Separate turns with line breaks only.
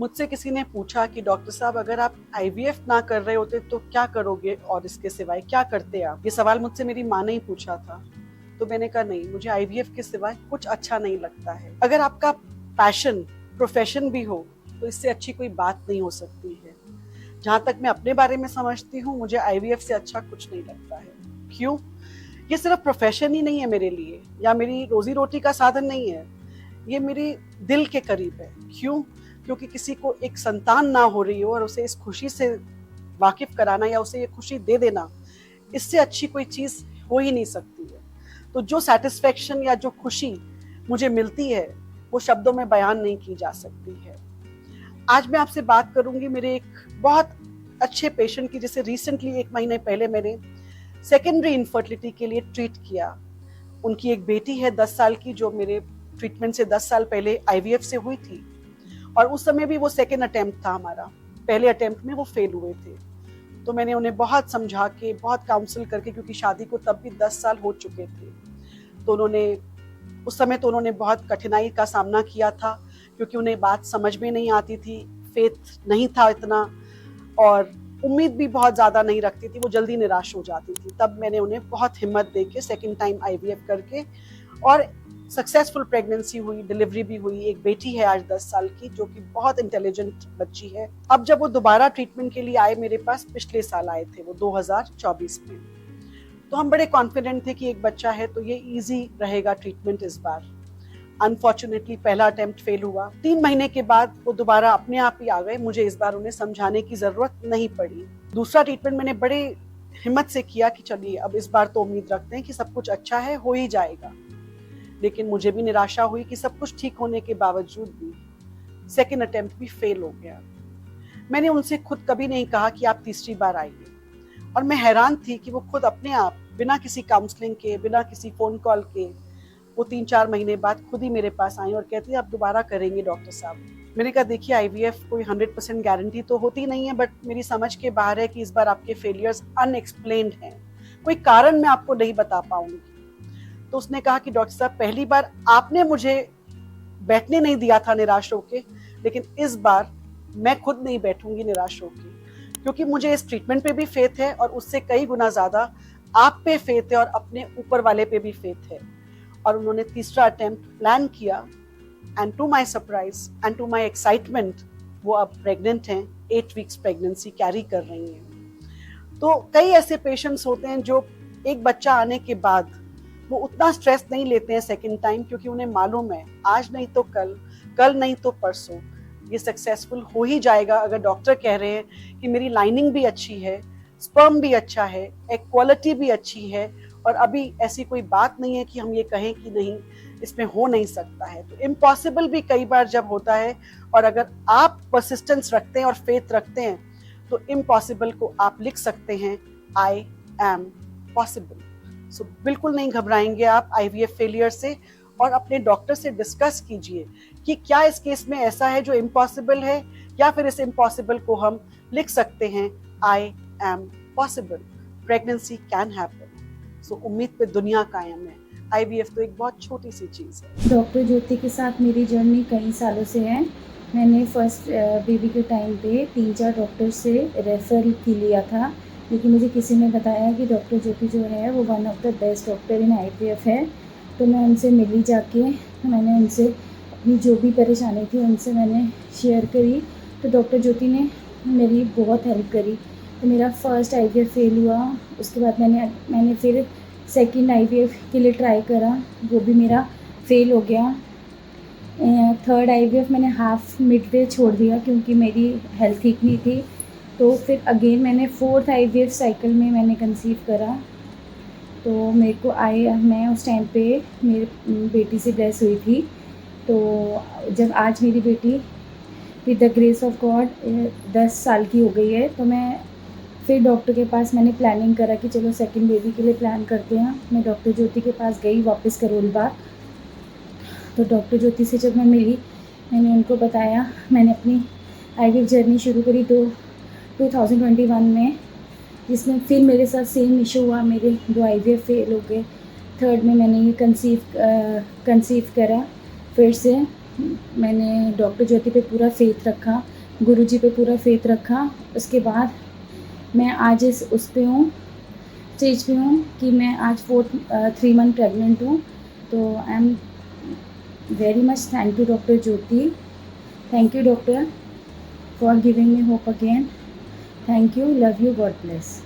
मुझसे किसी ने पूछा कि डॉक्टर साहब अगर आप आईवीएफ ना कर रहे होते तो क्या करोगे और इसके सिवाय क्या करते आप। ये सवाल मुझसे मेरी माँ ने ही पूछा था। तो मैंने कहा नहीं, मुझे आईवीएफ के सिवाय कुछ अच्छा नहीं लगता है। अगर आपका पैशन प्रोफेशन भी हो तो इससे अच्छी कोई बात नहीं हो सकती है। जहां तक मैं अपने बारे में समझती हूँ, मुझे आईवीएफ से अच्छा कुछ नहीं लगता है। क्यों? ये सिर्फ प्रोफेशन ही नहीं है मेरे लिए, या मेरी रोजी रोटी का साधन नहीं है। ये मेरी दिल के करीब है। क्यों? क्योंकि किसी को एक संतान ना हो रही हो और उसे इस खुशी से वाकिफ कराना या उसे ये खुशी दे देना, इससे अच्छी कोई चीज हो ही नहीं सकती है। तो जो सेटिस्फेक्शन या जो खुशी मुझे मिलती है वो शब्दों में बयान नहीं की जा सकती है। आज मैं आपसे बात करूंगी मेरे एक बहुत अच्छे पेशेंट की, जिसे रिसेंटली 1 महीने पहले मैंने सेकेंडरी इनफर्टिलिटी के लिए ट्रीट किया। उनकी एक बेटी है 10 साल की, जो मेरे ट्रीटमेंट से 10 साल पहले आईवीएफ से हुई थी, और उस समय भी वो सेकेंड अटेम्प्ट था हमारा। पहले अटेम्प्ट में वो फेल हुए थे। तो मैंने उन्हें बहुत समझा के, बहुत काउंसिल करके, क्योंकि शादी को तब भी 10 साल हो चुके थे, तो उस समय तो उन्होंने बहुत कठिनाई का सामना किया था, क्योंकि उन्हें बात समझ में नहीं आती थी, फेथ नहीं था इतना, और उम्मीद भी बहुत ज़्यादा नहीं रखती थी, वो जल्दी निराश हो जाती थी। तब मैंने उन्हें बहुत हिम्मत दे के सेकेंड टाइम आईवीएफ करके, और सक्सेसफुल प्रेगनेंसी हुई, डिलीवरी भी हुई। एक बेटी है आज 10 साल की, जो कि बहुत इंटेलिजेंट बच्ची है। अब जब वो दोबारा ट्रीटमेंट के लिए आए मेरे पास, पिछले साल आए थे वो 2024 में, तो हम बड़े कॉन्फिडेंट थे कि एक बच्चा है तो ये इजी रहेगा ट्रीटमेंट इस बार। अनफॉर्चुनेटली पहला अटेम्प्ट फेल हुआ। 3 महीने के बाद वो दोबारा अपने आप ही आ गए। मुझे इस बार उन्हें समझाने की जरूरत नहीं पड़ी। दूसरा ट्रीटमेंट मैंने बड़े हिम्मत से किया कि चलिए अब इस बार तो उम्मीद रखते हैं कि सब कुछ अच्छा है, हो ही जाएगा। लेकिन मुझे भी निराशा हुई कि सब कुछ ठीक होने के बावजूद भी सेकेंड अटेम्प्ट भी फेल हो गया। मैंने उनसे खुद कभी नहीं कहा कि आप तीसरी बार आइए, और मैं हैरान थी कि वो खुद अपने आप, बिना किसी काउंसलिंग के, बिना किसी फोन कॉल के, वो 3-4 महीने बाद खुद ही मेरे पास आई और कहती है आप दोबारा करेंगे डॉक्टर साहब। मैंने कहा देखिए, आईवीएफ कोई 100% गारंटी तो होती नहीं है, बट मेरी समझ के बाहर है कि इस बार आपके फेलियर्स अनएक्सप्लेन्ड हैं, कोई कारण मैं आपको नहीं बता पाऊंगी। तो उसने कहा कि डॉक्टर साहब, पहली बार आपने मुझे बैठने नहीं दिया था निराश होके, लेकिन इस बार मैं खुद नहीं बैठूंगी निराश होके, क्योंकि मुझे इस ट्रीटमेंट पे भी फेथ है, और उससे कई गुना ज्यादा आप पे फेथ है, और अपने ऊपर वाले पे भी फेथ है। और उन्होंने तीसरा अटेम्प्ट प्लान किया, and to my surprise and to my excitement वो अब प्रेग्नेंट हैं, 8 वीक्स प्रेगनेंसी कैरी कर रही हैं। तो कई ऐसे पेशेंट्स होते हैं जो एक बच्चा आने के बाद वो उतना स्ट्रेस नहीं लेते हैं सेकेंड टाइम, क्योंकि उन्हें मालूम है आज नहीं तो कल, कल नहीं तो परसों ये सक्सेसफुल हो ही जाएगा। अगर डॉक्टर कह रहे हैं कि मेरी लाइनिंग भी अच्छी है, स्पर्म भी अच्छा है, एग क्वालिटी भी अच्छी है, और अभी ऐसी कोई बात नहीं है कि हम ये कहें कि नहीं इसमें हो नहीं सकता है। तो इम्पॉसिबल भी कई बार जब होता है, और अगर आप परसिस्टेंस रखते हैं और फेथ रखते हैं, तो इम्पॉसिबल को आप लिख सकते हैं आई एम पॉसिबल। सो बिल्कुल नहीं घबराएंगे आप आईवीएफ फेलियर से, और अपने डॉक्टर से डिस्कस कीजिए कि क्या इस केस में ऐसा है जो इम्पॉसिबल है, या फिर इस इम्पॉसिबल को हम लिख सकते हैं I'm possible, pregnancy can happen. So उम्मीद पे दुनिया कायम है। आईवीएफ तो एक बहुत छोटी सी चीज़ है।
डॉक्टर ज्योति के साथ मेरी जर्नी कई सालों से है। मैंने फर्स्ट बेबी के टाइम पे 3-4 डॉक्टर से रेफ़र की लिया था, लेकिन मुझे किसी ने बताया कि डॉक्टर ज्योति जो है वो one of the best doctor in IVF है। तो मैं उनसे मिली जाके, मैंने उनसे अपनी जो भी परेशानी थी उनसे मैंने शेयर करी, तो डॉक्टर ज्योति ने मेरी बहुत हेल्प करी। तो मेरा फर्स्ट आईवीएफ फेल हुआ, उसके बाद मैंने फिर सेकंड आईवीएफ के लिए ट्राई करा, वो भी मेरा फेल हो गया। थर्ड आईवीएफ मैंने हाफ मिडवे छोड़ दिया क्योंकि मेरी हेल्थ ठीक नहीं थी। तो फिर अगेन मैंने फोर्थ आईवीएफ साइकिल में मैंने कंसीव करा। तो मेरे को मैं उस टाइम पे मेरी बेटी से ब्लेस हुई थी। तो जब आज मेरी बेटी with the grace of God 10 साल की हो गई है, तो मैं फिर डॉक्टर के पास मैंने प्लानिंग करा कि चलो सेकंड बेबी के लिए प्लान करते हैं। मैं डॉक्टर ज्योति के पास गई वापस करोल बाग। तो डॉक्टर ज्योति से जब मैं मिली, मैंने उनको बताया, मैंने अपनी आईवीएफ जर्नी शुरू करी 2021 में, जिसमें फिर मेरे साथ सेम इशू हुआ, मेरे 2 आईवीएफ फेल हो गए। थर्ड में मैंने ये कंसीव करा फिर से। मैंने डॉक्टर ज्योति पे पूरा फेथ रखा, गुरुजी पे पूरा फेथ रखा। उसके बाद मैं आज उस पे हूँ, स्टेज पे हूँ कि मैं आज 3 मंथ प्रेग्नेंट हूँ। तो I am very much thank you doctor Jyoti, thank you doctor for giving me hope again, thank you, love you, God bless.